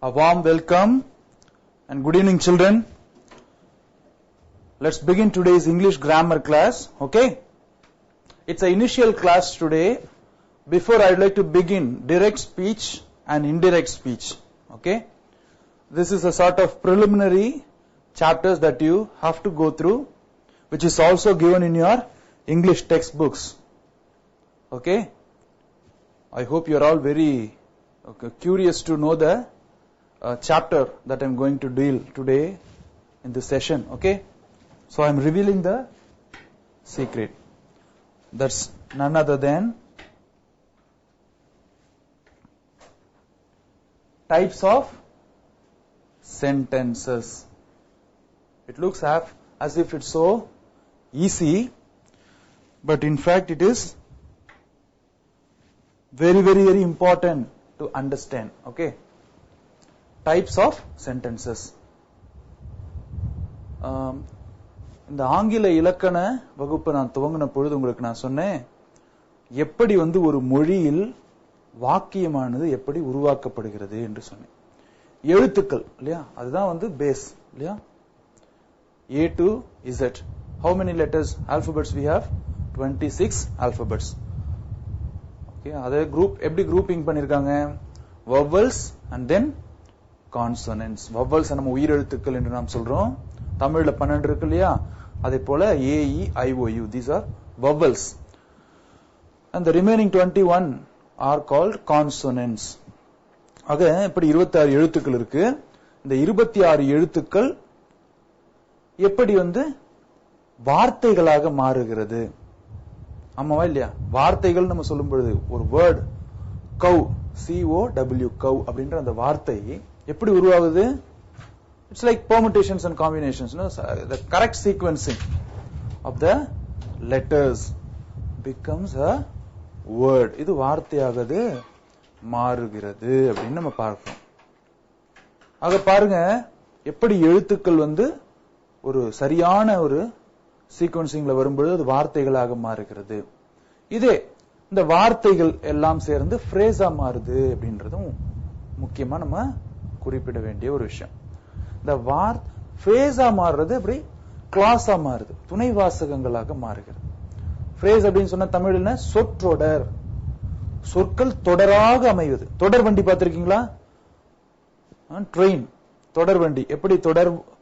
A warm welcome and good evening, children. Let's begin today's English grammar class, okay? It's an initial class today. Before I'd like to begin direct speech and indirect speech, okay? This is a sort of preliminary chapters that you have to go through, which is also given in your English textbooks, okay? I hope you're all very curious to know the chapter that I'm going to deal today in this session, okay? So I'm revealing the secret. That's none other than types of sentences. It looks as if it's so easy, but in fact it is very, very, very important to understand, okay? Types of sentences. இந்த ஆங்கில இலக்கண வகுப்பு நான் துவங்கின பொழுது உங்களுக்கு நான் சொன்னேன், எப்படி ஒரு மொழியில் வாக்கியமானது எப்படி உருவாக்கப்படுகிறது என்று சொன்னேன். எழுத்துக்கள் இல்லையா, அதுதான் பேஸ் இல்லையா. A to Z. How many letters, alphabets we have? 26 alphabets. Okay, அதே எப்படி grouping பண்ணிருக்காங்க? Vowels and then consonants. Vowels நம்ம உயிரெழுத்துக்கள் என்று நாம் சொல்றோம். தமிழ்ல 12 இருக்கு இல்லையா, அதே போல A, E, I, O, U. These are vowels. And the remaining 21 are called consonants. ஆக இப்படி 26 எழுத்துக்கள் இருக்கு. இந்த 26 எழுத்துக்கள் எப்படி வார்த்தைகளாக மாறுகிறது? ஆமாவா இல்லையா? வார்த்தைகள் நம்ம சொல்லும் பொழுது ஒரு வேர்ட் கவ், COW, கவ் அப்படின்ற அந்த வார்த்தை எப்படி உருவாகுது? It's like permutations and combinations, no? The correct sequencing of the letters becomes a word. இது வார்த்தையாகது மாறுகிறது அப்படின்னு நம்ம பார்க்கிறோம். ஆக பாருங்க, எப்படி எழுத்துக்கள் ஒரு சரியான ஒரு சீக்வன்சிங்ல வரும்பொழுது அது வார்த்தைகளாக மாறுகிறது. இதே இந்த வார்த்தைகள் எல்லாம் சேர்ந்து ஃப்ரேஸா மாறுது அப்படின்றதும் முக்கியமா நம்ம குறிப்பிட வேண்டிய ஒரு விஷயம். இந்த ஃப்ரேஸா மாறுறது அப்படி கிளாஸா மாறுது, துணை வாசகங்களாக மாறுகிறது. ஃப்ரேஸ் அப்படின்னு சொன்ன தமிழ்ல சொற்றொடர், சொற்கள் தொடராக அமைவது. தொடர் வண்டி பார்த்திருக்கீங்களா? ட்ரெயின், தொடர் வண்டி எப்படி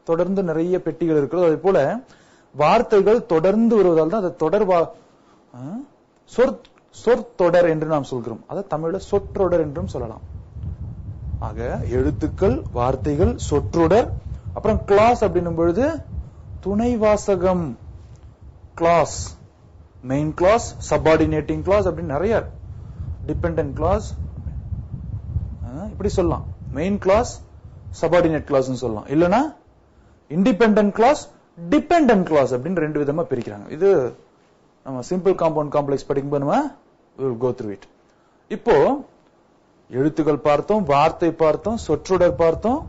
தொடர்ந்து நிறைய பெட்டிகள் இருக்கிறதோ அதே போல வார்த்தைகள் தொடர்ந்து வருவதால் தான் அதை சொற்றொடர் என்று நாம் சொல்கிறோம். அதை தமிழ்ல சொற்றொடர் என்றும் சொல்லலாம். ஆக எழுத்துக்கள், வார்த்தைகள், சொற்றொடர், அப்புறம் கிளாஸ் அப்படின்னும் பொழுது துணை வாசகம், clause, main clause, subordinating clause அப்படின்னு நிறைய, டிபெண்டன்ட் கிளாஸ் இப்படி சொல்லலாம். மெயின் கிளாஸ், சப்பார்டினேட் கிளாஸ் சொல்லலாம். இல்லனா இண்டிபெண்டன்ட் கிளாஸ், டிபெண்டன்ட் கிளாஸ் அப்படின்னு ரெண்டு விதமா பிரிக்கிறாங்க. இது நம்ம சிம்பிள் காம்பவுண்ட் காம்ப்ளெக்ஸ் படிக்கும்போது நம்ம we will go through it. இப்போ எழுத்துக்கள் பார்த்தோம், வார்த்தை பார்த்தோம், சொற்றொடர் பார்த்தோம்,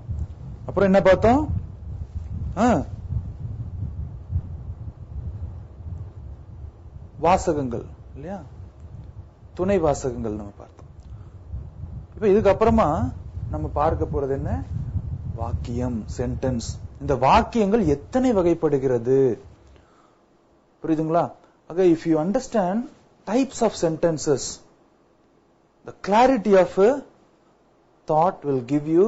அப்புறம் என்ன பார்த்தோம்? வாசகங்கள் இல்லையா, துணை வாசகங்கள் நம்ம பார்த்தோம். இப்ப இதுக்கு அப்புறமா நம்ம பார்க்க போறது என்ன? வாக்கியம், சென்டென்ஸ். இந்த வாக்கியங்கள் எத்தனை வகைப்படுகிறது புரியுதுங்களா? ஆக if you understand types of sentences, the clarity of a thought will give you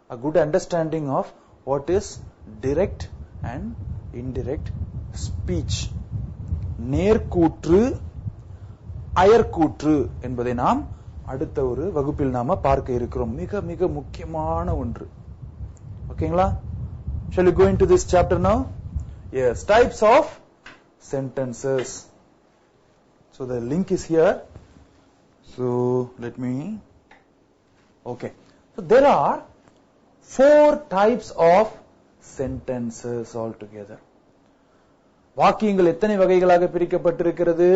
a good understanding of what is direct and indirect speech. நேர்கூற்று, அயர்கூற்று என்பதை நாம் அடுத்த ஒரு வகுப்பில் நாம பார்க்க இருக்கிறோம். மிக மிக முக்கியமான ஒன்று. ஓகேங்களா? Shall we go into this chapter now? Yes, types of sentences. So the link is here. So let me. Okay. So there are 4 types of sentences altogether. வாக்கியங்கள் எத்தனை வகைகளாக பிரிக்கப்பட்டிருக்கிறது?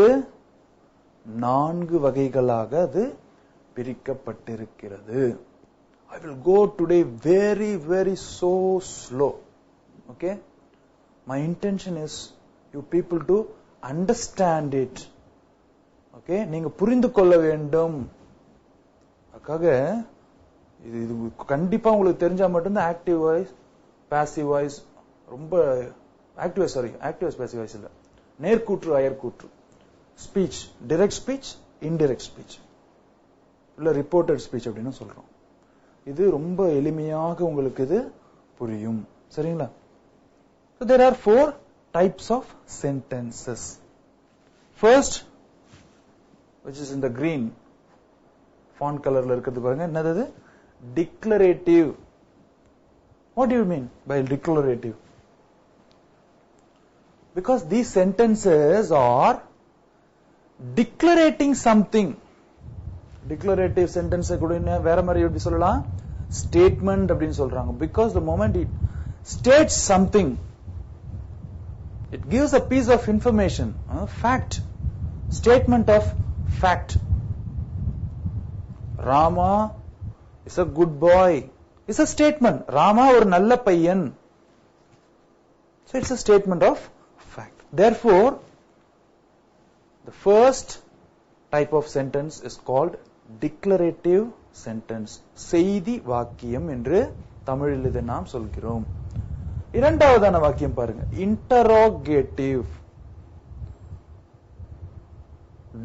4 வகைகளாக அது பிரிக்கப்பட்டிருக்கிறது. I will go today very, very so slow. Okay? My intention is you people to understand it. Okay? நீங்க புரிந்து கொள்ள வேண்டும். அதுக்காக இது கண்டிப்பா உங்களுக்கு தெரிஞ்சா மட்டும்தான் ஆக்டிவ் வாய்ஸ், பாசிவ் வாய்ஸ், ரொம்ப ஆக்டிவ் வாய்ஸ் பாசிவ் வாய்ஸ் இல்ல, நேர்கூற்று அயர்கூற்று, speech, direct speech, indirect speech, இல்ல ரிப்போர்ட்டட் ஸ்பீச் அப்படின்னு சொல்றோம். இது ரொம்ப எளிமையாக உங்களுக்கு இது புரியும். சரிங்களா? So there are 4 types of sentences. First, which is in the green font colorல இருக்குது பாருங்க, என்னது? Declarative. What do you mean by declarative? Because these sentences are declarating something. Declarative sentence கூட வேற மாதிரி எப்படி சொல்லலாம்? Statement அப்படின்னு சொல்றாங்க. Because the moment it states something, it gives a piece of information, fact, statement of fact. Rama is a good boy. It's a statement. Rama ஒரு நல்ல பையன். So it's a statement of fact. Therefore, the first type of sentence is called declarative sentence. செய்தி வாக்கியம் என்று தமிழில் இதை நாம் சொல்கிறோம். இரண்டாவதான வாக்கியம் பாருங்க, interrogative.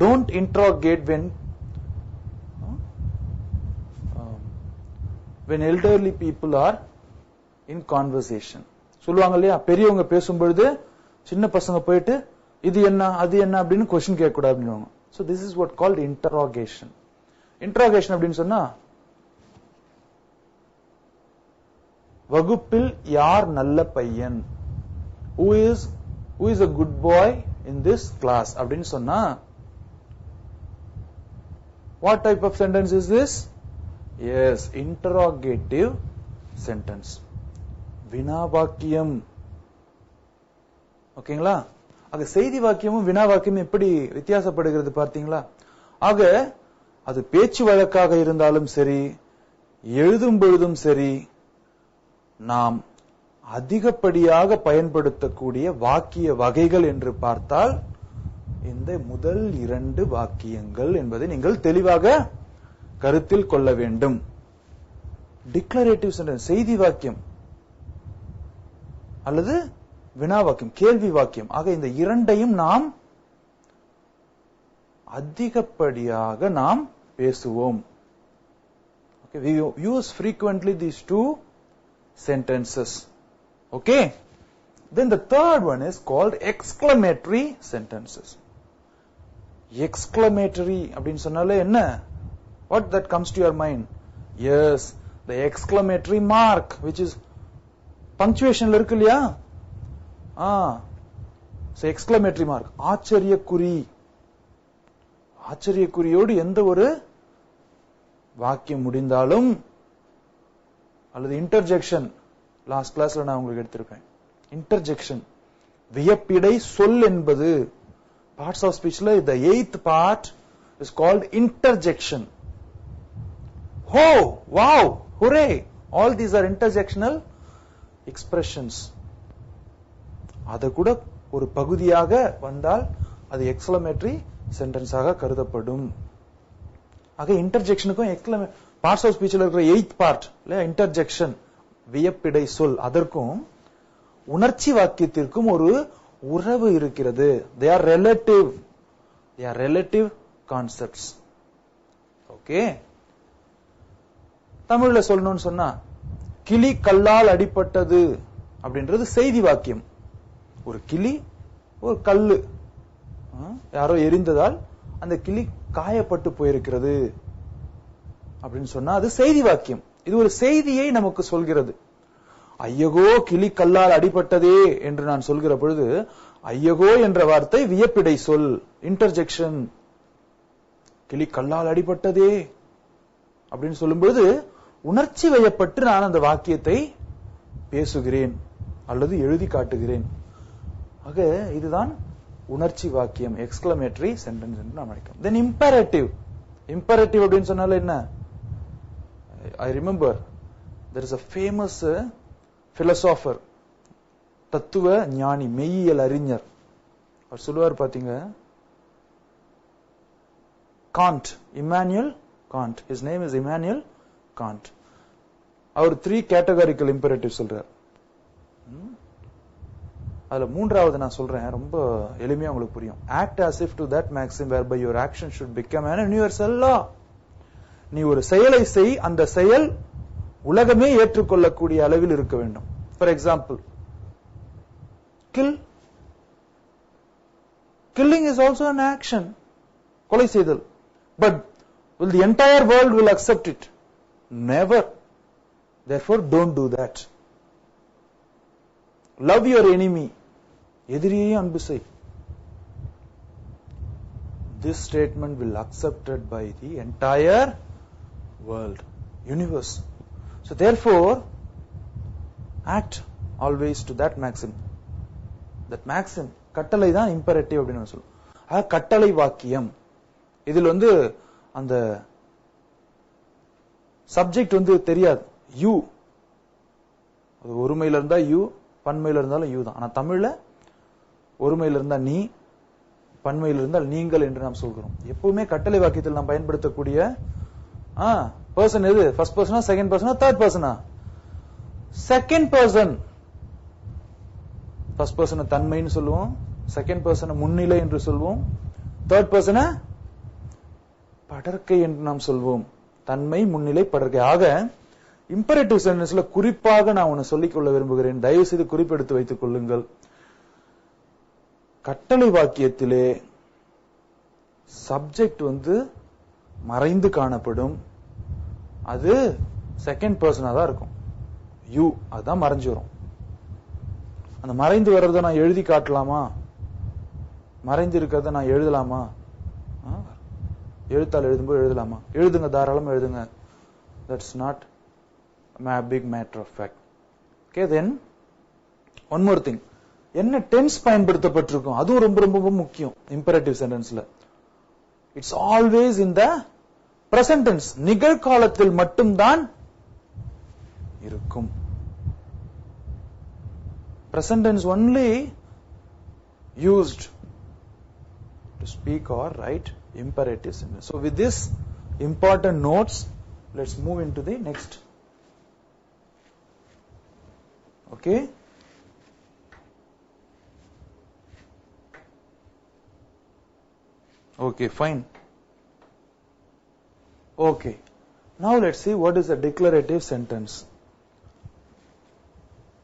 Don't interrogate when elderly people are in conversation. சொல்லுவாங்க இல்லையா, பெரியவங்க பேசும்பொழுது சின்ன பசங்க போயிட்டு இது என்ன அது என்ன அப்படின்னு கொஸ்டின் கேட்க கூடாது அப்படின்னுவாங்க. So this is what called interrogation. Interrogation அப்படின்னு சொன்னா, வகுப்பில் யார் நல்ல பையன், who is a good boy in this class அப்படின்னு சொன்னா, what type of sentence is this? Yes, interrogative sentence. வினா வாக்கியம். ஓகேங்களா? ஆக செய்தி வாக்கியமும் வினா வாக்கியமும் எப்படி வித்தியாசப்படுகிறது பார்த்தீங்களா? ஆக அது பேச்சு வழக்காக இருந்தாலும் சரி, எழுதும் பொழுதும் சரி, நாம் அதிகப்படியாக பயன்படுத்தக்கூடிய வாக்கிய வகைகள் என்று பார்த்தால் இந்த முதல் 2 வாக்கியங்கள் என்பதை நீங்கள் தெளிவாக கருத்தில் கொள்ள வேண்டும். டிக்ளரேட்டிவ் சென்டென்ஸ் செய்தி வாக்கியம் அல்லது வினா வாக்கியம், கேள்வி வாக்கியம். ஆக இந்த இரண்டையும் நாம் அதிகப்படியாக நாம் பேசுவோம். Okay, we use frequently these 2 sentences. Okay? Then the third one is called exclamatory sentences. Exclamatory அப்படினு சொன்னாலே என்ன? What that comes to your mind? Yes, the exclamatory mark, which is punctuationல இருக்கு இல்லையா? So exclamatory mark, ஆச்சரிய குறி. ஆச்சரிய குறியோடு எந்த ஒரு வாக்கியம் முடிந்தாலும், அல்லது இன்டர்ஜெக்ஷன், லாஸ்ட் கிளாஸ்ல நான் உங்களுக்கு எடுத்திருப்பேன். இன்டர்ஜெக்ஷன், வியப்பிடை சொல் என்பது பார்ட்ஸ் ஆஃப் ஸ்பீச்ல the 8th part is called interjection. Ho, wow, hooray, all these are interjectional expressions. அது கூட ஒரு பகுதியாக வந்தால் அது எக்ஸ்க்ளமேட்டரி சென்டென்ஸாக கருதப்படும். ஆக இன்டர்ஜெக்ஷனுக்கும் பார்ட்ஸ் ஆஃப் ஸ்பீச்ல இருக்கிற 8th part இல்ல இன்டர்ஜெக்ஷன், வியப்பிடை சொல், அதற்கும் உணர்ச்சி வாக்கியத்திற்கும் ஒரு உறவு இருக்கிறது. they are relative concepts. Okay, தமிழ்ல சொல்லணும்னு சொன்னா, கிளி கல்லால் அடிபட்டது அப்படின்றது செய்தி வாக்கியம். ஒரு கிளி, ஒரு கல்லு யாரோ எரிந்ததால் அந்த கிளி காயப்பட்டு போயிருக்கிறது அப்படின்னு சொன்னா அது செய்தி வாக்கியம். இது ஒரு செய்தியை நமக்கு சொல்கிறது. ஐயகோ கிளி கல்லால் அடிபட்டதே என்று நான் சொல்கிற பொழுது, ஐயகோ என்ற வார்த்தை வியப்பிடை சொல், இன்டர்ஜெக்ஷன். கிளி கல்லால் அடிபட்டதே அப்படின்னு சொல்லும் பொழுது உணர்ச்சி வயப்பட்டு நான் அந்த வாக்கியத்தை பேசுகிறேன் அல்லது எழுதி காட்டுகிறேன். ஆக இதுதான் உணர்ச்சி வாக்கியம், எக்ஸ்க்ளமேட்டரி சென்டென்ஸ் என்று நாம் அழைக்கிறோம். தென் இம்பேரேட்டிவ். இம்பேரேட்டிவ் அப்படின்னு சொன்னால என்ன? I remember there is a famous philosopher, தத்துவ ஞானி, மெய்யியல் அறிஞர். அவர் சொல்லுவார் பாத்தீங்க, Kant, Immanuel Kant. His name is Immanuel Kant. அவர் 3 கேட்டகாரிக்கல் இம்பரேட்டிவ் சொல்றார். அதுல மூன்றாவது நான் சொல்றேன், ரொம்ப எளிமையா உங்களுக்கு புரியும். Act as if to that maxim whereby your action should become an universal law. நீ ஒரு செயலை செய், அந்த செயல் உலகமே ஏற்றுக்கொள்ளக்கூடிய அளவில் இருக்க வேண்டும். For example, killing is also an action, கொலை செய்தல். But will the entire world will accept it? Never. Therefore don't do that. Love your enemy. எதிரியை அன்பு செய். This statement will accepted by the entire world, universe. So therefore act always to that maxim. That maxim, கட்டளை தான் imperative அப்படின்னு சொல்லுவோம். அது கட்டளை வாக்கியம். இதில் அந்த சப்ஜெக்ட் தெரியாது. யூ, அது ஒருமையில இருந்தா யூ, பன்மையில இருந்தாலும் யூ தான். ஆனா தமிழ்ல ஒருமையில இருந்தா நீ, பன்மையில் இருந்தால் நீங்கள் என்று நாம் சொல்கிறோம். எப்பவுமே கட்டளை வாக்கியத்தில் நாம் பயன்படுத்தக்கூடிய பர்சன் எது? ஃபர்ஸ்ட் பர்சனா, செகண்ட் பர்சனா, தேர்ட் பர்சனா? Second person. ஃபர்ஸ்ட் பர்சனை தன்மைன்னு சொல்லுவோம், செகண்ட் பர்சனை முன்னிலை என்று சொல்வோம், தேர்ட் பர்சனை படர்க்கை என்று நாம் சொல்வோம். தன்மை, முன்னிலை, படர்க்கை. ஆக இம்பரேட்டிவ் சென்டென்ஸ்ல குறிப்பாக நான் ஒன்னு சொல்லிக் கொள்ள விரும்புகிறேன். தயவு செய்து குறிப்பெடுத்து வைத்துக் கொள்ளுங்கள். கட்டளை வாக்கியத்திலே சப்ஜெக்ட் மறைந்து காணப்படும். அது செகண்ட் பர்சனா தான் இருக்கும். யூ அதுதான் மறைஞ்சு வரும். அந்த மறைந்து வர்றத நான் எழுதி காட்டலாமா? மறைந்து இருக்கிறத நான் எழுதலாமா? எழுத்தால் எழுதும்போது எழுதலாமா? எழுதுங்க, தாராளமா எழுதுங்க. That's not a big matter of fact. Okay, then one more thing. என்ன டென்ஸ் பயன்படுத்தப்பட்டிருக்கும் அதுவும் ரொம்ப ரொம்ப முக்கியம். இம்பரேட்டிவ் சென்டென்ஸ்ல it's always in the present tense. நிகழ்காலத்தில் மட்டும்தான் இருக்கும். Present tense only used to speak or write imperative sentence. So with this important notes, let's move into the next. Okay. Okay, fine. Okay. Now let's see what is a declarative sentence.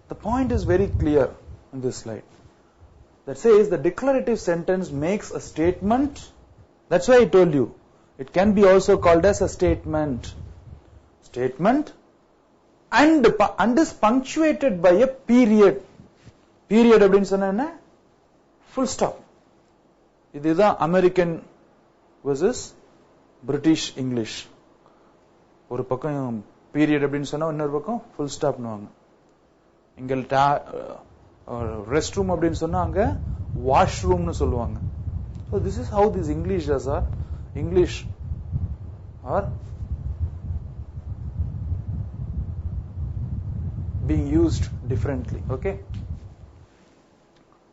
The point is very clear in this slide. That says the declarative sentence makes a statement. That's why I told you. It can be also called as a statement. Statement and is punctuated by a period. Period அப்படின்னு சொன்னா என்ன? Full stop. இதுதான் American versus British English. ஒரு பக்கம் period அப்படின்னு சொன்னா இன்னொரு பக்கம் ஃபுல் ஸ்டாப்னுவாங்க. இங்க ரெஸ்ட் ரூம் அப்படின்னு சொன்னா அங்க வாஷ் ரூம்னு சொல்லுவாங்க. So this is how these English are being used differently. Okay.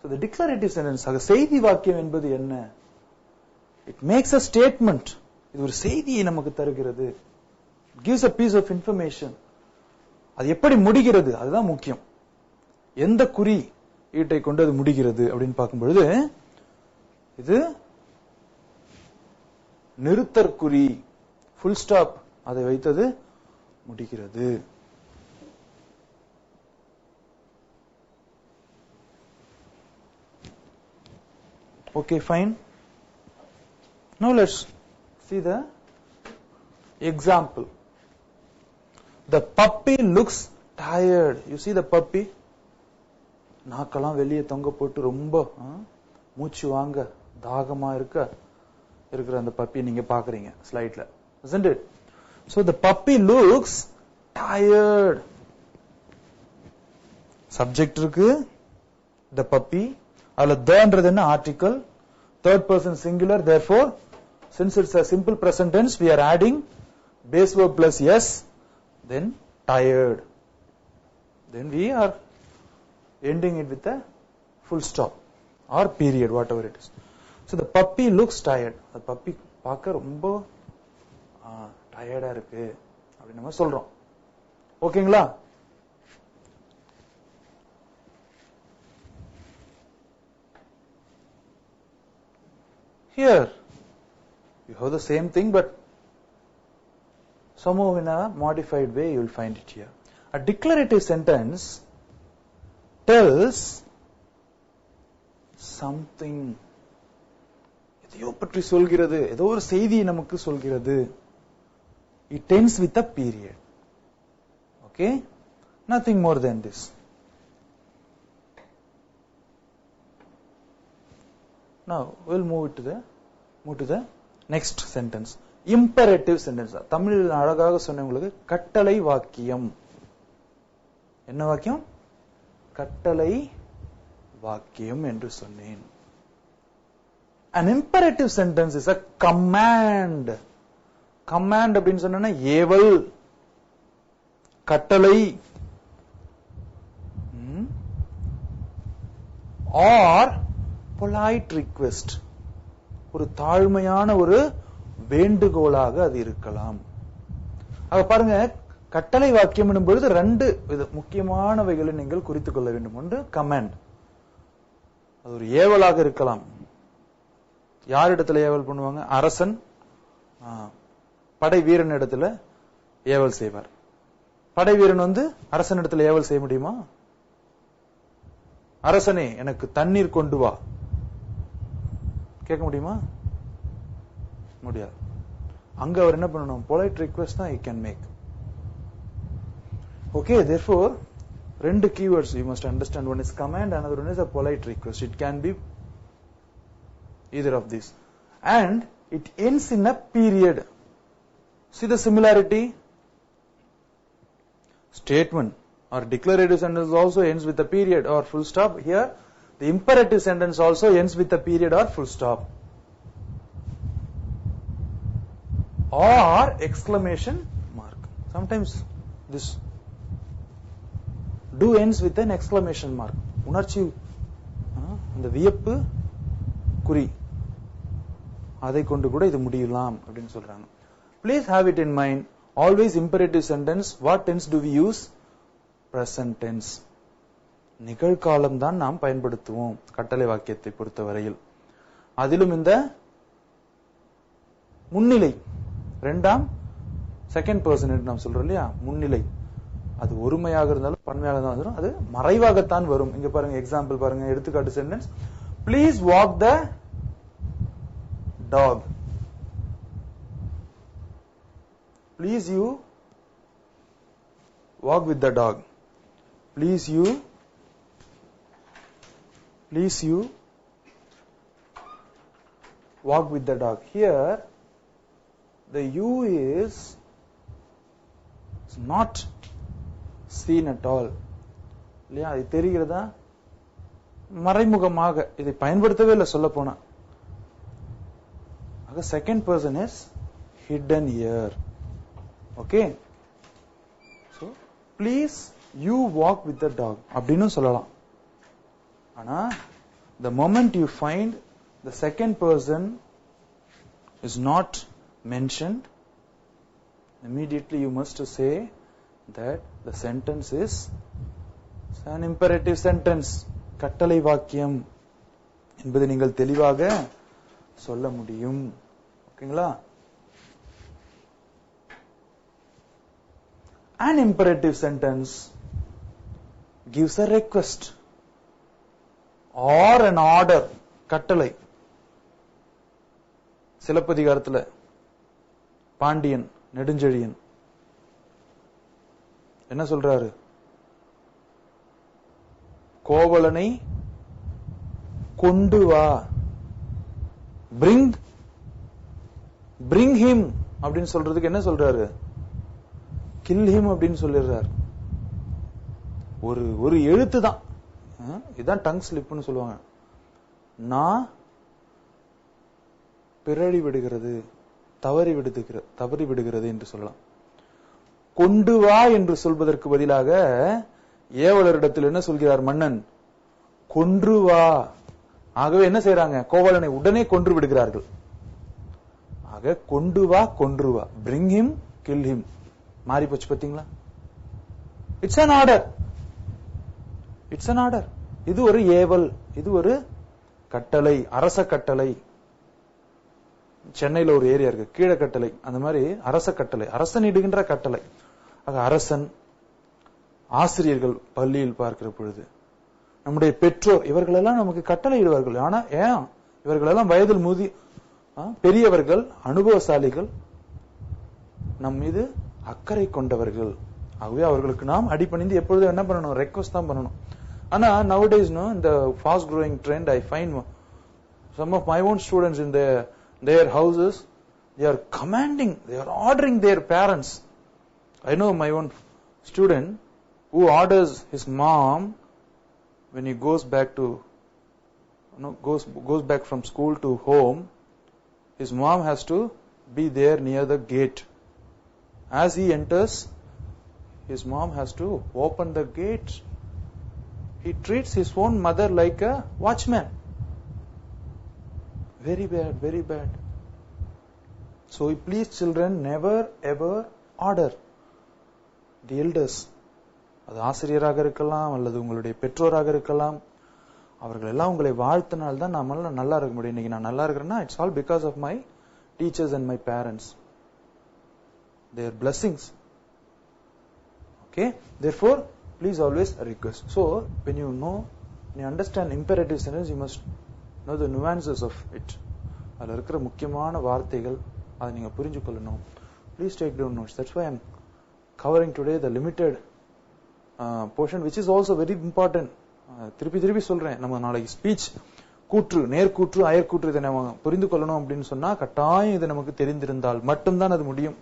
So the declarative sentence, செய்தி வாக்கியம் என்பது என்ன? It makes a statement. இது ஒரு செய்தியை நமக்கு தருகிறது. It gives a piece of information. அது எப்படி முடிகிறது அதுதான் முக்கியம். எந்த குறி ஈட்டை கொண்டு அது முடிகிறது அப்படின்னு பார்க்கும் பொழுது இது நிறுத்தற்குறி, ஃபுல் ஸ்டாப், அதை வைத்தது முடிகிறது. Okay, fine. Now let's see the example. The puppy looks tired. You see the puppy? நாக்கெல்லாம் வெளியே தொங்க போட்டு ரொம்ப மூச்சு வாங்க தாகமா இருக்கிற அந்த பப்பி நீங்க பாக்குறீங்க ஸ்லைட்ல. Isn't it? So the puppy looks tired. Subject இருக்கு, the puppy. அதுல theன்றது என்ன? Article. Third person singular. Therefore, since it's a simple present tense, we are adding base verb plus yes, then tired. Then we are ending it with a full stop or period, whatever it is. So the puppy looks tired. The puppy பார்க்க ரொம்ப டயர்டா இருக்கு அப்படி நம்ம சொல்றோம். ஓகேங்களா? Here you have the same thing, but somehow in a modified way you will find it here. A declarative sentence tells something. எதையோ பற்றி சொல்கிறது, ஏதோ ஒரு செய்தியை நமக்கு சொல்கிறது. It ends with a period. Okay? Nothing more than this. Now we'll move to the next sentence. Imperative sentence. தமிழில் அழகாக சொன்ன உங்களுக்கு கட்டளை வாக்கியம். என்ன வாக்கியம்? கட்டளை வாக்கியம் என்று சொன்னேன். An imperative sentence is a command. Command அப்படின்னு சொன்னா ஏவல், கட்டளை, or polite request. ஒரு தாழ்மையான ஒரு வேண்டுகோளாக அது இருக்கலாம். ஆக பாருங்க, கட்டளை வாக்கியம் என்னும் பொழுது ரெண்டு முக்கியமானவைகளை நீங்கள் குறித்துக் கொள்ள வேண்டும். ஒன்று கமாண்ட், அது ஒரு ஏவலாக இருக்கலாம். யாரிடத்துல ஏவல் பண்ணுவாங்க? அரசன் படை வீரன் இடத்துல ஏவல் செய்வார். படை வீரன் அரசன் இடத்துல ஏவல் செய்ய முடியுமா? அரசனே எனக்கு தண்ணீர் கொண்டு வா கேட்க முடியுமா? முடியாது. அங்க அவர் என்ன பண்ணணும்? பொலைட் ரிக்வெஸ்ட் தான் he can make. Okay, therefore ரெண்டு keywords you must understand. One is command, another one is a polite request. It can be either of these, and it ends in a period. See the similarity? Statement or declarative sentence also ends with a period or full stop. Here the imperative sentence also ends with a period or full stop or exclamation mark. Sometimes this do ends with an exclamation mark. உணர்ச்சி அந்த வியப்பு குறி அதை கொண்டு கூட இது முடியலாம் அப்படின்னு சொல்றாங்க. Please have it in mind, always imperative sentence, what tense do we use? Present tense. நிகழ்காலம் தான் நாம் பயன்படுத்துவோம் கட்டளை வாக்கியத்தை பொறுத்தவரையில். அதிலும் இந்த முன்னிலை இரண்டாம் செகண்ட் பர்சன் என்று நாம் சொல்றோம் இல்லையா, முன்னிலை, அது ஒருமையாக இருந்தாலும் பன்மையாக இருந்தாலும் அது மறைவாகத்தான் வரும். இங்க பாருங்க, எக்ஸாம்பிள் பாருங்க, எடுத்துக்காட்டு sentence. Please walk the dog. Please you walk with the dog. Please you walk with the dog. Here the you is not seen at all. இல்லையா, அது தெரிகிறதா? மறைமுகமாக இதை பயன்படுத்தவே இல்லை சொல்ல போனா. ஆக second person is hidden here. Okay, so please you walk with the dog அப்படின்னு சொல்லலாம். ஆனா the moment you find the second person is not mentioned, immediately you must say that the sentence is an imperative sentence. கட்டளை வாக்கியம் என்பதை நீங்கள் தெளிவாக சொல்ல முடியும். ஓகேங்களா? An imperative sentence gives a request or an order. கட்டளை. சிலப்பதிகாரத்துல பாண்டியன் நெடுஞ்செழியன் என்ன சொல்றாரு? கோவலனை கொண்டு வா, bring him அப்படின்னு சொல்றதுக்கு என்ன சொல்றாரு? kill him அப்படின்னு சொல்லிடுறார். ஒரு எழுத்து தான், இதுதான் டங் ஸ்லிப்னு சொல்லுவாங்க. நான் பிறழி விடுகிறது, தவறி விடுகிறது என்று சொல்லலாம். கொண்டு வா என்று சொல்வதற்கு பதிலாக ஏவலரிடத்தில் என்ன சொல்கிறார் மன்னன்? கொன்று வா. ஆகவே என்ன செய்யறாங்க? கோவலனை உடனே கொன்று விடுகிறார்கள். ஆக கொண்டு வா, கொன்று வா, bring him, kill him மாறி போச்சு. பாத்தீங்களா? It's an order. It's an order. இது ஒரு ஏவல், இது ஒரு கட்டளை, அரச கட்டளை. சென்னையில ஒரு ஏரியா இருக்கு, கீழ கட்டளை, அந்த மாதிரி அரச கட்டளை, அரசன் இடுகின்ற கட்டளை. ஆக அரசன், ஆசிரியர்கள் பள்ளியில் பார்க்கிற பொழுது, நம்முடைய பெற்றோர், இவர்களெல்லாம் நமக்கு கட்டளை இடுவார்கள். ஆனா ஏன் இவர்களெல்லாம் வயதில் பெரியவர்கள், அனுபவசாலிகள், நம் மீது அக்கறை கொண்டவர்கள். ஆகவே அவர்களுக்கு நாம் அடிபணிந்து எப்பொழுதும் என்ன பண்ணணும், ரெக்வஸ்ட் தான் பண்ணணும். ஆனா nowadays in the fast growing trend, I find some of my own students in their houses, they are commanding, they are ordering their parents. I know my own student who orders his mom when he goes back to goes back from school to home. His mom has to be there near the gate. As he enters, his mom has to open the gate. He treats his own mother like a watchman. Very bad, very bad. So please children, never ever order the elders. அது ஆசிரியராக இருக்கலாம் அல்லது உங்களுடைய பெற்றோராக இருக்கலாம். அவர்கள் எல்லாம் உங்களை வாழ்த்தினால் தான் நாம நல்லா இருக்க முடியும். இன்னைக்கு நான் நல்லா இருக்கிறேன்னா it's all because of my teachers and my parents. Their blessings. Okay? Therefore, please always request. So, when you understand imperative sentence, you must know the nuances of it. அதில் இருக்கிற முக்கியமான வார்த்தைகள், அதை நீங்க புரிஞ்சு கொள்ளணும். Please take down notes. That's why I'm covering today the limited portion, which is also very important. திருப்பி சொல்றேன், நம்ம நாளைக்கு ஸ்பீச் கூற்று, நேர்கூற்று, அயற்கூற்று இதை நம்ம புரிந்து கொள்ளணும் அப்படின்னு சொன்னா கட்டாயம் இது நமக்கு தெரிந்திருந்தால் மட்டும்தான் அது முடியும்.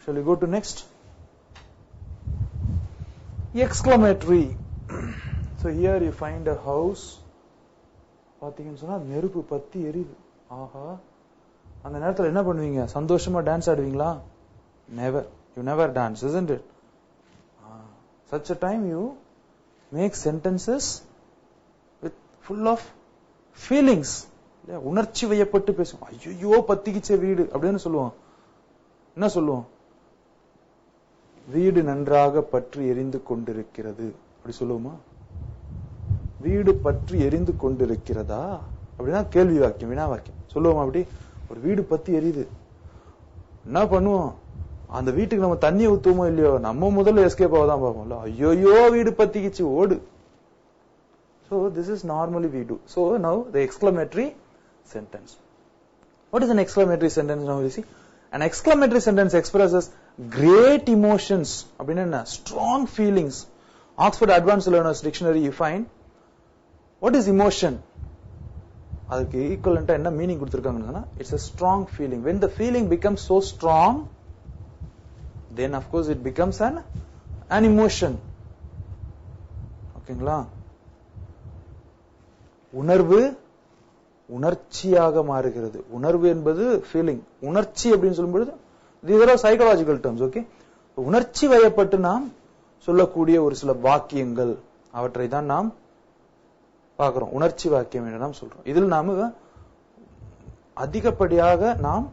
Shall we go to next? Exclamatory. So here you find a house. பாத்தீங்கன்னு சொன்னா நெருப்பு பத்தி எரியுது. ஆஹா, அந்த நேரத்துல என்ன பண்ணுவீங்க? சந்தோஷமா dance ஆடுவீங்களா? Never. You never dance, isn't it? Such a time you make sentences with full of feelings. உணர்ச்சி வயப்பட்டு பேசுவோம். ஐயோ பத்திக்கிச்ச வீடு அப்படின்னு சொல்லுவோம். என்ன சொல்லுவோம்? வீடு நன்றாக பற்றி எரிந்து கொண்டிருக்கிறது அப்படி சொல்லுவோமா? வீடு பற்றி எரிந்து கொண்டிருக்கிறதா அப்படின்னா கேள்வி வாக்கியம், வினா வாக்கியம் சொல்லுவோமா? அப்படி ஒரு வீடு பத்தி எரியுது, என்ன பண்ணுவோம்? அந்த வீட்டுக்கு நம்ம தண்ணியை ஊத்துவோமோ இல்லையோ, நம்ம முதல்ல எஸ்கேப் ஆக தான் பார்ப்போம்ல. ஐயோ வீடு பத்திக்கிச்சு ஓடு. So this is normally we do. So now the exclamatory sentence. What is an exclamatory sentence? Now you see, an exclamatory sentence expresses great emotions, அப்படின்னா strong feelings. Oxford Advanced Learners Dictionary you find, what is emotion? அதுக்கு ஈக்குவலண்டா என்ன meaning கொடுத்திருக்காங்கன்னா, it's a strong feeling. When the feeling becomes so strong, then of course it becomes an emotion. ஓகேங்களா? உணர்வு உணர்ச்சியாக மாறுகிறது. உணர்வு என்பது feeling. உணர்ச்சி அப்படின்னு சொல்லும்போது these are psychological terms. Okay? உணர்ச்சி வயப்பட்டு நாம் சொல்லக்கூடிய ஒரு சில வாக்கியங்கள், அவற்றை தான் நாம் பார்க்கிறோம். உணர்ச்சி வாக்கியம் என்று நாம் சொல்றோம். இதில் நாம அதிகப்படியாக நாம்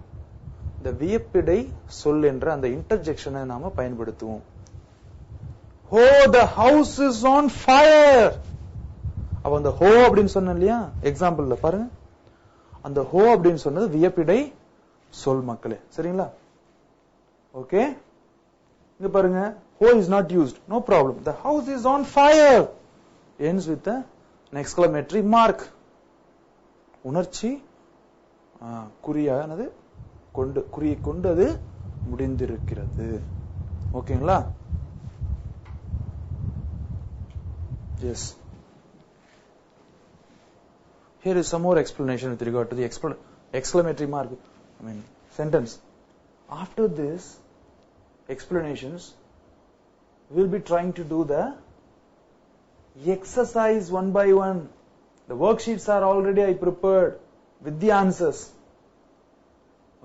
இந்த வியப்பிடை சொல் என்ற அந்த இன்டர்ஜெக்ஷனை நாம பயன்படுத்துவோம். Oh, the house is on fire. அப்ப அந்த ஹோ அப்படின்னு சொன்ன இல்லையா எக்ஸாம்பிள்ல பாருங்க, அந்த ஹோ அப்படின்னு சொன்னது வியப்பிடை சொல் மக்களே. சரிங்களா? ஓகே, இங்க பாருங்க, how is not used, no problem. The house is on fire ends with an exclamatory mark. உணர்ச்சி குறியானது குறியை கொண்டு அது முடிந்திருக்கிறது. ஓகேங்களா? S. Here is some more explanation with regard to the exclamatory mark, sentence. After this explanations, we'll be trying to do the exercise one by one. The worksheets are already I prepared with the answers.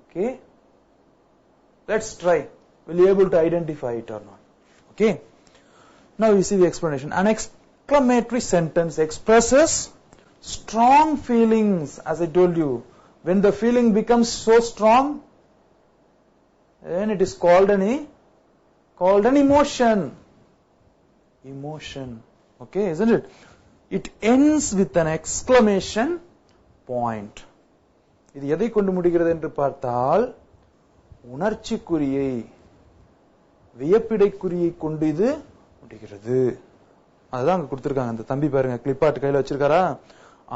Okay? Let's try. Will you be able to identify it or not? Okay? Now you see the explanation. An exclamatory sentence expresses strong feelings, as I told you. When the feeling becomes so strong, then it is called an called an emotion. Emotion. Okay, isn't it? It ends with an exclamation point. இது எதை கொண்டு முடிகிறது என்று பார்த்தால் உணர்ச்சிக்குறியை வியப்பிடைக்குறியை கொண்டு இது முடிகிறது. அதுதான் அங்க கொடுத்திருக்காங்க. அந்த தம்பி பாருங்க, கிளிப்பாட்டு கையில வச்சிருக்காரா,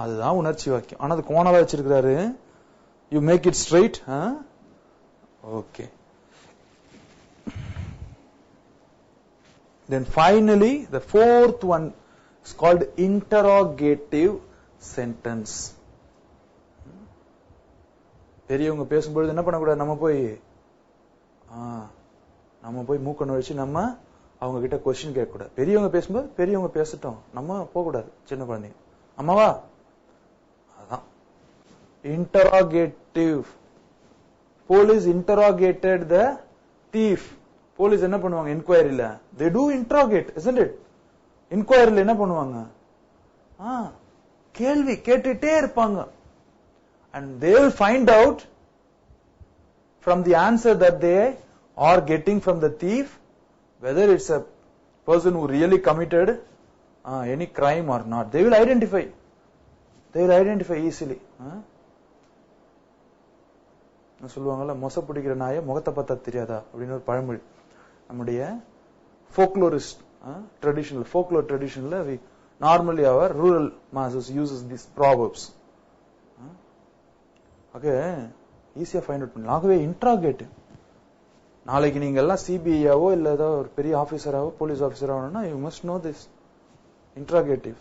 அதுதான் உணர்ச்சி வாக்கியம். ஆனா அது கோணலா வச்சிருக்காரு. You make it straight. Okay. Then finally the fourth one is called interrogative sentence. பெரியவங்க பேசும்போது என்ன பண்ணக்கூடாது, நம்ம போய் மூக்க நுழைச்சு நம்ம அவங்க கிட்ட கொஸ்டின் கேட்க கூடாது. பெரியவங்க பேசும்போது பெரியவங்க பேசட்டும், நம்ம போக கூடாது. சின்ன குழந்தைங்க அம்மாவா, அதான் interrogative. Police interrogated the thief. Police என்ன பண்ணுவாங்க என்கொயரியில? they do interrogate, isn't it? என்கொயரியில என்ன பண்ணுவாங்க? கேள்வி கேட்டுட்டே இருப்பாங்க. and they will find out from the answer that they are getting from the thief whether it's a person who really committed any crime or not. They will identify easily. சொல்லுவாங்கல்ல, மொச பிடிக்கிற நாய முகத்தை பார்த்தா தெரியாதா அப்படின்னு ஒரு பழமொழி. நம்முடைய folklorist folklore traditionல we normally our rural masses uses these proverbs. Okay, ஈஸியா ஃபைண்ட் அவுட் பண்ணலாம். ஆகவே இன்ட்ராகேட்டிவ். நாளைக்கு நீங்க எல்லாம் சிபிஐயாவோ இல்ல ஏதாவது ஒரு பெரிய ஆபீசராவோ போலீஸ் ஆபீசர் ஆகணும்னா you must know this interrogative.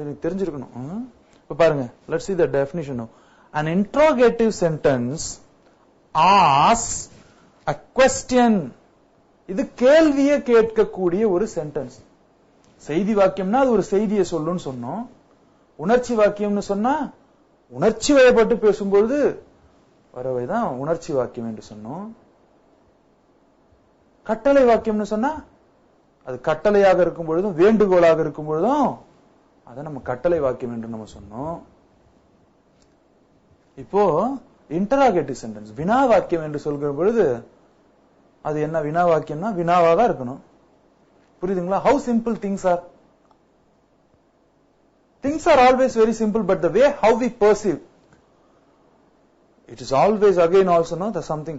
எனக்கு தெரிஞ்சிருக்கணும். இப்ப பாருங்க, let's see the definition now. An interrogative sentence asks a question. இது கேள்வியை கேட்கக்கூடிய ஒரு சென்டென்ஸ். செய்தி வாக்கியம்னா அது ஒரு செய்தியை சொல்லுன்னு சொன்னோம். உணர்ச்சி வாக்கியம்னு சொன்னா உணர்ச்சி வயப்பட்டு பேசும்போது வரவைதான் உணர்ச்சி வாக்கியம் என்று சொன்னோம். கட்டளை வாக்கியம்னு சொன்னா அது கட்டளையாக இருக்கும் பொழுதும் வேண்டுகோளாக இருக்கும் பொழுதும் அதை நம்ம கட்டளை வாக்கியம் என்று நம்ம சொன்னோம். இப்போ இன்டராகேட்டிவ் சென்டென்ஸ் வினா வாக்கியம் என்று சொல்கிற பொழுது அது என்ன? வினா வாக்கியம்னா வினாவா தான் இருக்கணும். புரியுதுங்களா? how simple things are. Things are always very simple, but the way how we perceive, it is always again also no, there's something.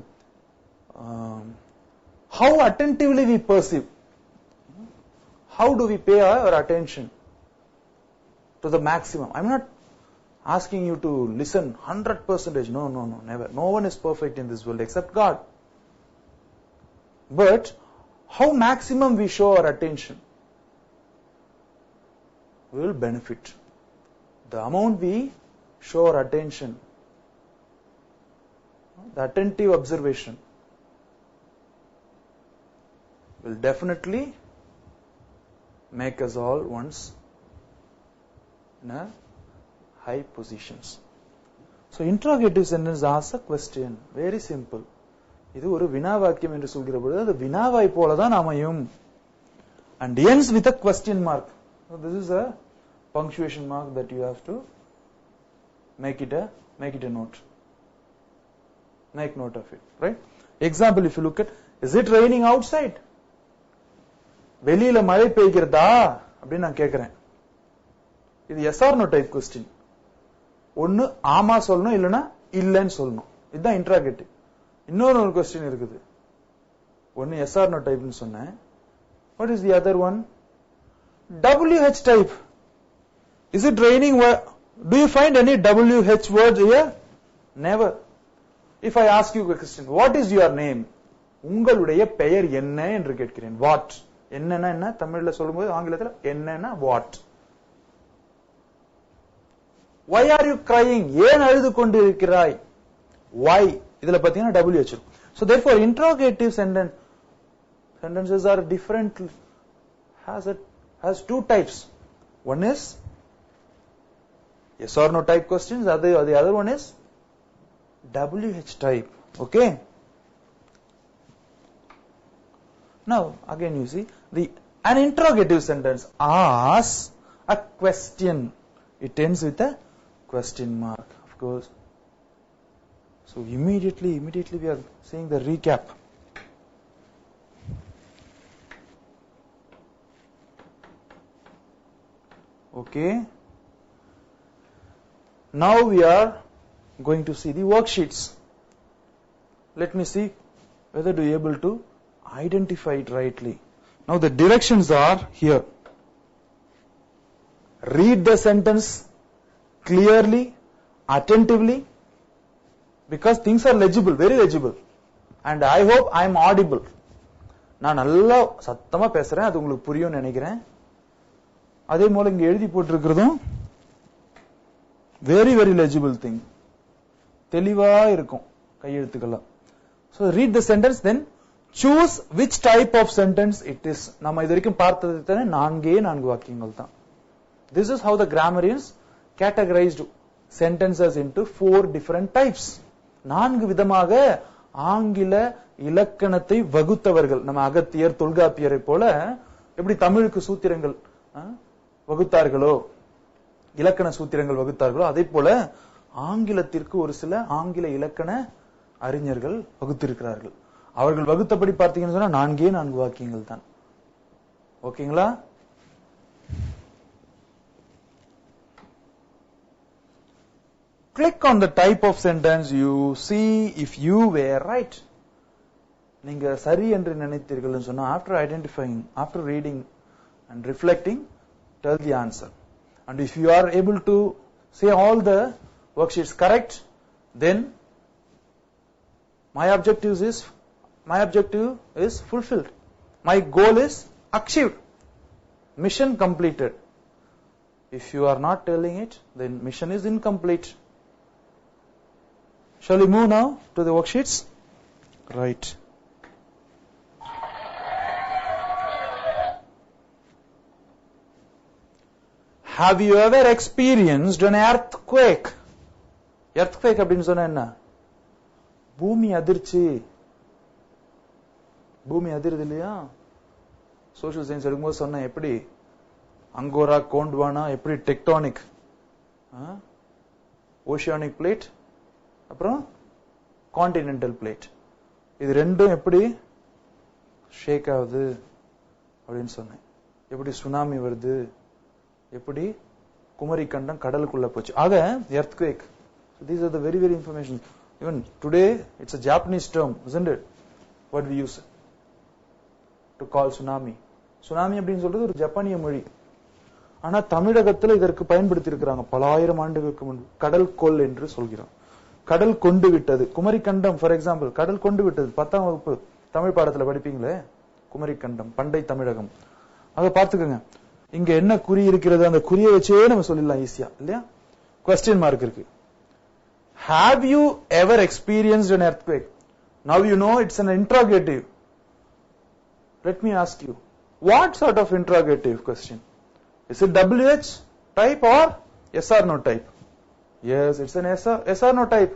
How attentively we perceive. How do we pay our attention to the maximum? I'm not asking you to listen 100%. No, never. No one is perfect in this world except God. But how maximum we show our attention will benefit. The amount we show our attention, the attentive observation will definitely make us all once in a high positions. So interrogative sentence asks a question. Very simple. இது ஒரு வினா வாக்கியம் என்று சொல்கிற பொழுது அது வினாவாய் போலதான் அமையும். And ends with a question mark. So this is a punctuation mark that you have to make it a note. Make note of it, right? Example, if you look at, is it raining outside? வெளியில மழை பெய்கிறதா அப்படின்னு நான் கேக்குறேன். இது yes or no type question. ஒன்னு ஆமா சொல்லணும், இல்லனா இல்லன்னு சொல்லணும். இதுதான் இன்டராகேட்டிவ். இன்னொரு क्वेश्चन இருக்குது. ஒன்னு yes or no type னு சொன்னேன். What is the other one? WH type. Is it raining? Do you find any WH words here? Never. If I ask you a question, what is your name? உங்களுடைய பெயர் என்ன என்று கேட்கிறேன். What? என்னன்னா என்ன? தமிழ்ல சொல்லும்போது ஆங்கிலத்துல என்னன்னா what? Why are you crying? ஏன் அழுது கொண்டிருக்கிறாய்? Why? இதுல பாத்தீங்கன்னா WH. So therefore interrogative sentences are different, has two types. One is yes or no type questions, the other one is WH type. Okay? Now again you see an interrogative sentence asks a question. It ends with a question mark, of course. So immediately we are seeing the recap. Okay. Now we are going to see the worksheets. Let me see whether you are able to identify it rightly. Now the directions are here. Read the sentence clearly, attentively, because things are legible, very legible. And I hope I am audible. நான் நல்லா சத்தமா பேசுறேன், அது உங்களுக்கு புரியும்னு நினைக்கிறேன். அதே போல இங்க எழுதி போட்டிருக்கிறதும் very very legible thing. தெளிவா இருக்கும் கையெழுத்துக்கள். So read the sentence, then choose which type of sentence it is. நம்ம இதுவரைக்கும் பார்த்தது தானே 4 வாக்கியங்கள் தான். This is how the grammarians categorized sentences into 4 different types. 4 விதமாக ஆங்கில இலக்கணத்தை வகுத்தவர்கள். நம்ம அகத்தியர் தொல்காப்பியரை போல எப்படி தமிழுக்கு சூத்திரங்கள் வகுத்தார்களோ, இலக்கண சூத்திரங்கள் வகுத்தார்களோ, அதே போல ஆங்கிலத்திற்கு ஒரு சில ஆங்கில இலக்கண அறிஞர்கள் வகுத்திருக்கிறார்கள். அவர்கள் வகுத்தபடி பார்த்தீங்கன்னு சொன்னா 4 வாக்கியங்கள் தான். ஓகேங்களா? Click on the type of sentence, you see if you were right. நீங்க சரி என்று நினைத்தீர்கள் சொன்னா, after identifying, after reading and reflecting, tell the answer. And if you are able to say all the worksheets correct, then my objective is fulfilled. My goal is achieved. Mission completed. If you are not telling it, then mission is incomplete. Shall we move now to the worksheets? Right. Have you ever experienced an earthquake? Earthquake அப்படினு சொன்னா என்ன? பூமி அதிர்ச்சி. பூமி அதிருது இல்லையா? Social science எடுக்கும்போது சொன்ன எப்படி அங்கோரா கோண்ட்வானா எப்படி டெக்டானிக், ஓஷியானிக் பிளேட், அப்புறம் கான்டினென்டல் பிளேட், இது ரெண்டும் எப்படி ஷேக் ஆகுது அப்படின்னு சொன்னேன். எப்படி சுனாமி வருது, எப்படி குமரி கண்டம் கடலுக்குள்ள போச்சு. ஆக earthquake. So these are the very very information. Even today it's a Japanese term, isn't it? What we use to call tsunami. Tsunami அப்படினு சொல்றது ஒரு ஜப்பானிய மொழி. ஆனா தமிழகத்துல இதற்கு பயன்படுத்தி இருக்காங்க பல ஆயிரம் ஆண்டுகளுக்கு முன்பு. கடல் கொள் என்று சொல்கிறோம். கடல் கொண்டு விட்டது. குமரி கண்டம் ஃபார் எக்ஸாம்பிள், கடல் கொண்டு விட்டது. 10ஆம் வகுப்பு தமிழ் பாடத்துல படிப்பீங்களே, குமரி கண்டம் பண்டை தமிழகம். அத பாத்துக்கங்க. இங்க என்ன குறி இருக்கிறது, அந்த குறியை வச்சே நம்ம சொல்லிடலாம் ஈஸியா இல்லையா? क्वेश्चन மார்க் இருக்கு. Have you ever experienced an earthquake? Now you know it's an interrogative. Let me ask you, what sort of interrogative question? Is it WH type or yes or no type? Yes, it's an yes or no type.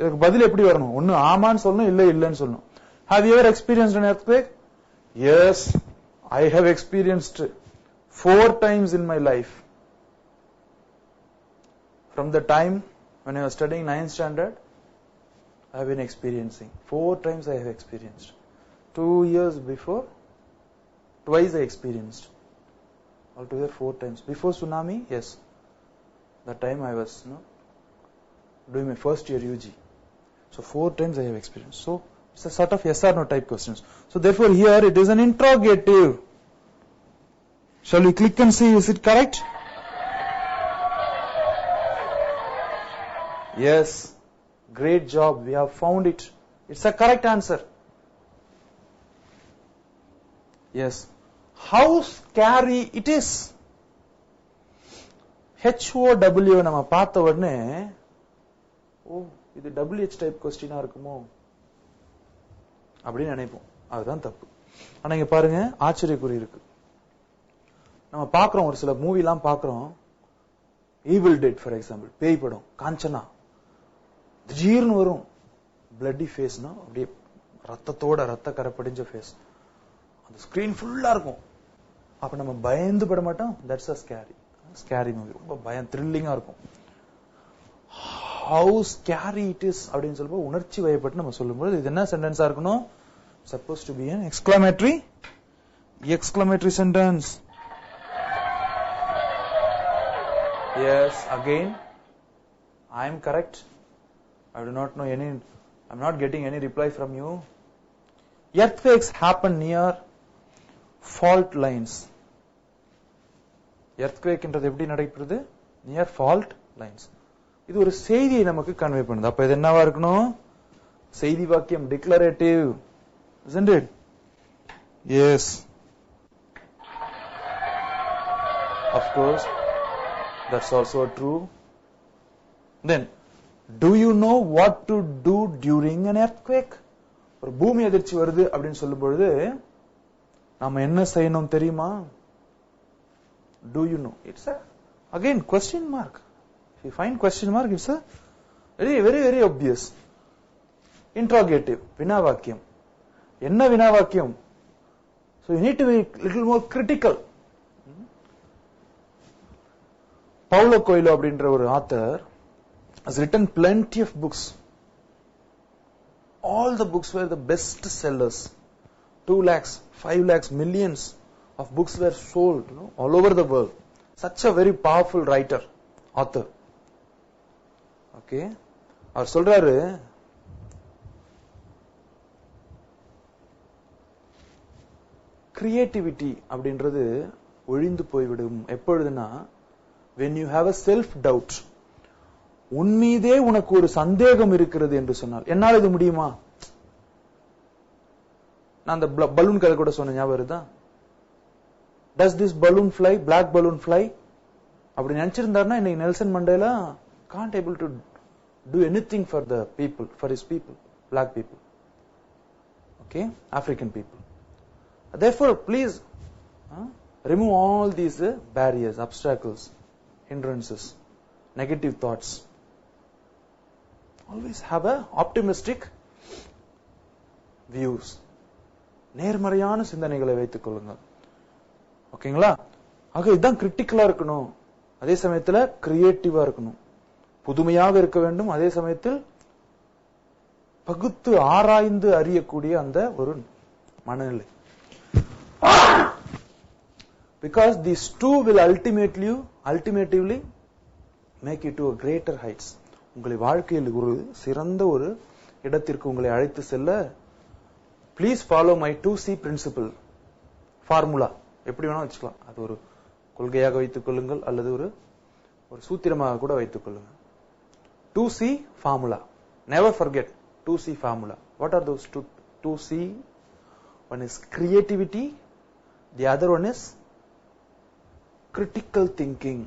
இதுக்கு பதில் எப்படி வரணும்? ஒன்னு ஆமான்னு சொல்லணும், இல்ல இல்லன்னு சொல்லணும். Have you ever experienced an earthquake? Yes, I have experienced 4 times in my life. From the time when I was studying 9th standard, I have been experiencing. 4 times I have experienced. 2 years before, twice I experienced. Altogether 4 times. Before tsunami, yes. That time I was doing my first year UG. So 4 times I have experienced. So it's a sort of yes or no type questions. So therefore here it is an interrogative. Shall we click and see, is it correct? Yes. Great job. We have found it. It's a correct answer. Yes. How scary it is. HOW நம்ம பார்த்த உடனே ஓ இது WH type क्वेश्चनா இருக்குமோ அப்படி நினைப்போம். அதுதான் தப்பு. ஆனா இங்க பாருங்க ஆச்சரியக்குறி இருக்கு. நம்ம பார்க்கிறோம், ஒரு சில மூவி எல்லாம் பார்க்கிறோம். ஈவில் டெட் ஃபார் எக்ஸாம்பிள், பேய் படம், காஞ்சனா, திடீர்னு வரும் பிளட்டி ஃபேஸ்னா, அப்படியே ரத்தத்தோட ரத்த கரை படிஞ்ச ஃபேஸ், அந்த ஸ்கிரீன் ஃபுல்லா இருக்கும். அப்ப நம்ம பயந்து பட மாட்டோம். That's a scary movie. ரொம்ப பயம், த்ரில்லிங்கா இருக்கும். how scary it is அப்படின்னு சொல்லும்போது உணர்ச்சி வயப்பட்டு நம்ம சொல்லும்போது இது என்ன சென்டென்ஸா இருக்கணும்? supposed to be an exclamatory sentence. Yes, again, I am correct. I do not know any, I'm not getting any reply from you. Earthquakes happen near fault lines. Earthquake என்றது எப்படி நடக்கிறது? Near fault lines. இது ஒரு செய்தியை நமக்கு convey பண்ணுது. அப்ப இது என்னவா இருக்கணும்? செய்தி வாக்கியம், declarative. Isn't it? Yes. Of course, that's also true. Then, do you know what to do during an earthquake? ஒரு பூமி அதிர்ச்சி வருது அப்படின்னு சொல்லும் பொழுது நாம என்ன செய்யணும் தெரியுமா? Do you know? It's a, again, question mark. If you find question mark, it's a very obvious. Interrogative, வினாவாக்கியம். என்ன வினாவாக்கியம்? So you need to be little more critical. Paulo Coelho அப்படின்ற ஒரு author has written plenty of books. All the books were the best sellers. 2 lakhs, 5 lakhs, millions of books were sold, all over the world. Such a very powerful writer, author. Okay? அவர் சொல்றாரு, creativity அப்படின்றது ஒழிந்து போய்விடும் எப்பொழுதுனா, when you have a self doubt, உன் மீதே உனக்கு ஒரு சந்தேகம் இருக்கிறது என்று சொன்னால், என்னால் இது முடியுமா? நான் அந்த பலூன் கதை கூட சொன்ன ஞாபகம் வருதா? Does this balloon fly? Black balloon fly? அப்படி நினைச்சிருந்தாருன்னா இன்னைக்கு Nelson Mandela can't able to do anything for the people, for his people, black people. Okay? African people. Therefore, please remove all these barriers, obstacles, hindrances, negative thoughts. Always have a optimistic views. நேர்மறையான சிந்தனைகளை வைத்துக் கொள்ளுங்கள். ஓகேங்களா? ஆக இதுதான் கிரிட்டிக்கலா இருக்கணும். அதே சமயத்துல கிரியேட்டிவா இருக்கணும். புதுமையாக இருக்க வேண்டும். அதே சமயத்தில் பகுத்து ஆராய்ந்து அறியக்கூடிய அந்த ஒரு மனநிலை. Because these two will ultimately make you to a greater heights. உங்களை வாழ்க்கையில் ஒரு சிறந்த ஒரு இடத்திற்கு உங்களை அழைத்து செல்ல, please follow my 2C principle formula. எப்படி வேணா வச்சுக்கலாம். அது ஒரு கொள்கையாக வைத்துக் கொள்ளுங்கள் அல்லது ஒரு சூத்திரமாக கூட வைத்துக் கொள்ளுங்கள். 2C formula. Never forget 2C formula. What are those 2C? One is creativity. The other one is critical thinking.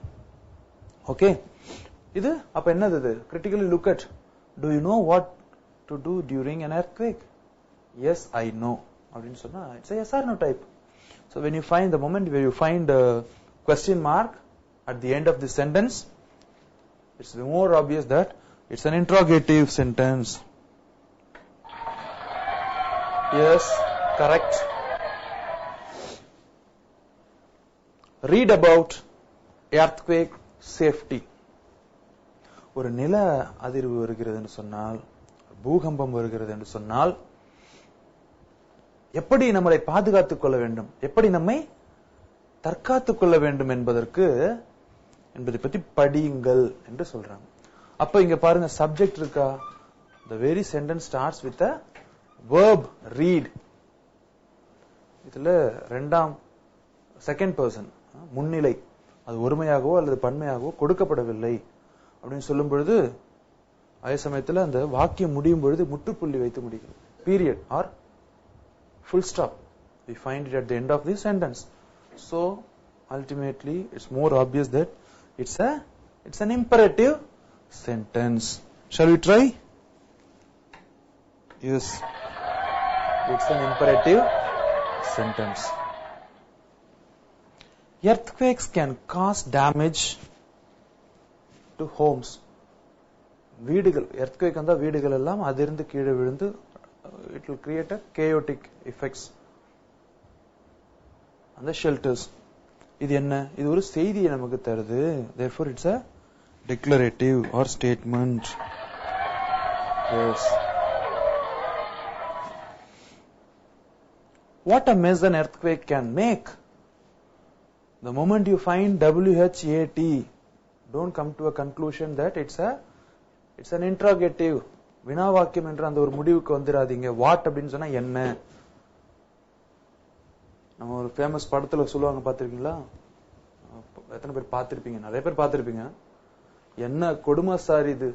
Okay? இது அப்ப என்னது இது? Critically look at. Do you know what to do during an earthquake? Yes, I know. அப்படின்னு சொன்னா it's a yes or no type. So when you find the moment where you find a question mark at the end of the sentence, it's more obvious that it's an interrogative sentence. Yes, correct. Read about earthquake safety. ஒரு நில அதிர்வு வருகிறது என்று சொன்னால், பூகம்பம் வருகிறது என்று சொன்னால், எப்படி நம்மளை பாதுகாத்துக் கொள்ள வேண்டும், எப்படி நம்மை தற்காத்துக் கொள்ள வேண்டும் என்பதை பற்றி படியுங்கள் என்று சொல்றாங்க. அப்ப இங்க பாருங்க, சப்ஜெக்ட் இருக்கா? The very sentence starts with a verb, read. இதுல செகண்ட் பர்சன் முன்னிலை, அது ஒருமையாகவோ அல்லது பன்மையாகவோ கொடுக்கப்படவில்லை அப்படின்னு சொல்லும் பொழுது, அதே சமயத்துல அந்த வாக்கியம் முடியும் பொழுது முற்றுப்புள்ளி வைத்து முடிக்கிறது. Period or full stop. We find it at the end of the sentence. So ultimately it's more obvious that it's an imperative sentence. Shall we try? Yes. It's an imperative sentence. Earthquakes can cause damage to homes. வீடுகள், earthquake அந்த வீடுகள் எல்லாம் அதிர்ந்து கீழே விழுந்து, it will create a chaotic effects on the shelters. இது என்ன? இது ஒரு செய்தியை நமக்கு தருது. Therefore it's a declarative or statement. Yes. What a mess an earthquake can make. The moment you find WHAT, Don't come to a conclusion that it's an interrogative. வினா வாக்கியம் என்ற அந்த ஒரு முடிவுக்கு வந்துடாதீங்க. வாட் அப்படின்னு சொன்னா என்ன? நம்ம ஒரு ஃபேமஸ் படத்துல சொல்லுவாங்க, பாத்திருக்கீங்களா? எத்தனை பேர் பார்த்திருப்பீங்க? நிறைய பேர் பார்த்திருப்பீங்க. என்ன கொடுமை சார் இது,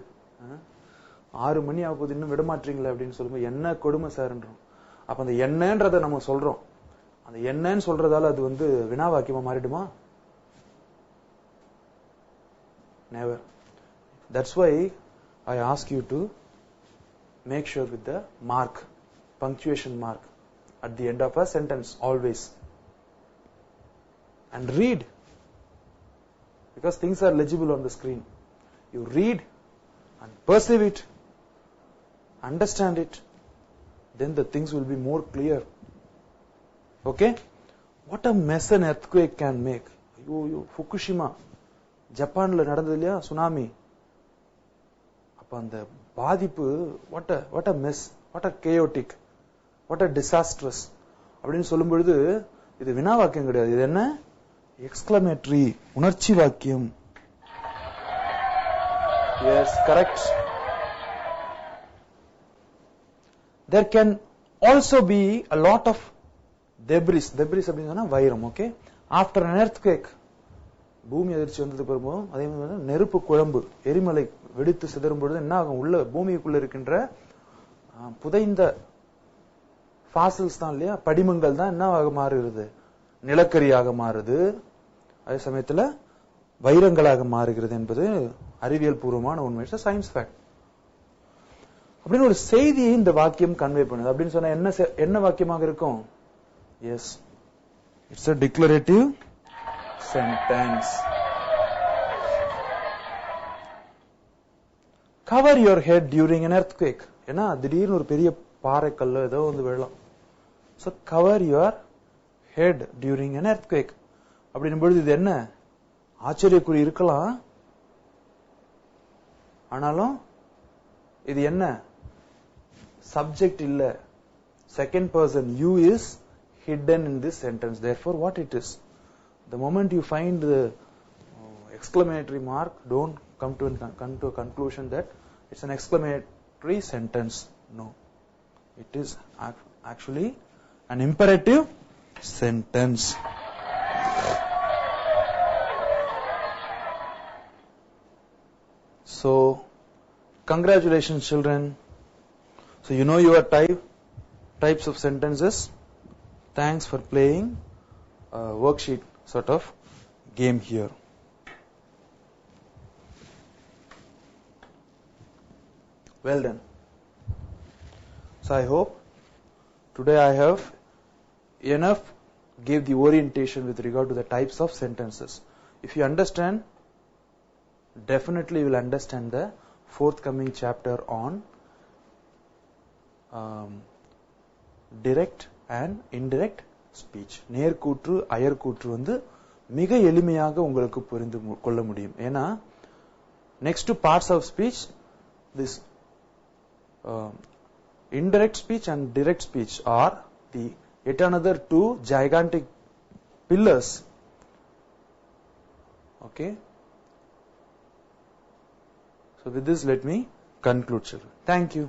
6 மணி ஆகுது இன்னும் விடமாட்டீங்களா அப்படின்னு சொல்லும்போது என்ன கொடுமை சார்ன்றோம். அப்ப அந்த என்னன்றதை நம்ம சொல்றோம். அந்த என்னன்னு சொல்றதால அது வந்து வினா வாக்கியமா மாறிடுமா? Never. That's why I ask you to make sure with the mark, punctuation mark at the end of a sentence always, and read, because things are legible on the screen. You read and perceive it, understand it, then the things will be more clear. Okay? What a mess an earthquake can make. ஐயோ, Fukushima ஜப்பான்ல நடந்தது இல்லையா, tsunami. அப்ப அந்த பாதிப்பு, what a mess, what a chaotic, what a disastrous அப்படின்னு சொல்லும் பொழுது இது வினா வாக்கியம் கிடையாது. இது என்ன? எக்ஸ்கிளமேட்டரி, உணர்ச்சி வாக்கியம். Yes, correct. There can also be a lot of debris அப்படின்னு சொன்னா வைரம். ஓகே, after an earthquake, பூமி அதிர்ச்சி வந்தது பெருமோ, அதே மாதிரி நெருப்பு குழம்பு, எரிமலை வெடித்து சிதறும் பொழுது என்ன ஆகும்? உள்ள பூமிக்குள்ள இருக்கின்ற புதைந்த ஃபாசில்ஸ் தான் இல்லையா, படிமங்கள் தான் என்னவாக மாறுகிறது? நிலக்கரியாக மாறுது. அதே சமயத்துல வைரங்களாக மாறுகிறது என்பது அறிவியல் பூர்வமான உண்மை. Science fact. அப்படின்னு ஒரு செய்தியை இந்த வாக்கியம் கன்வே பண்ணுது. அப்படின்னு சொன்னா என்ன வாக்கியமாக இருக்கும்? Yes, it's a declarative sentence. Cover your head during an earthquake. ஏன்னா திடீர்னு ஒரு பெரிய பாறை கல்லு ஏதோ வந்து விழலாம். So cover your head during an earthquake. அப்படின்னும் பொழுது இது என்ன? ஆச்சரியக்குறி இருக்கலாம், ஆனாலும் இது என்ன? சப்ஜெக்ட் இல்ல, second person. You is hidden in this sentence. Therefore, what it is? The moment you find the exclamatory mark, don't come to a conclusion that it's an exclamatory sentence. No, it is actually an imperative sentence. So, congratulations, children. So you know your types of sentences. Thanks for playing a worksheet sort of game here. Well done. So I hope today I have enough gave the orientation with regard to the types of sentences. If you understand, definitely you will understand the forthcoming chapter on direct and indirect speech. நேர்கூற்று அயர்கூற்று வந்து மிக எளிமையாக உங்களுக்கு புரிந்து கொள்ள முடியும். ஏன்னா next to parts of speech, this indirect speech and direct speech are the yet another two gigantic pillars. Okay. So with this, let me conclude, children. Thank you.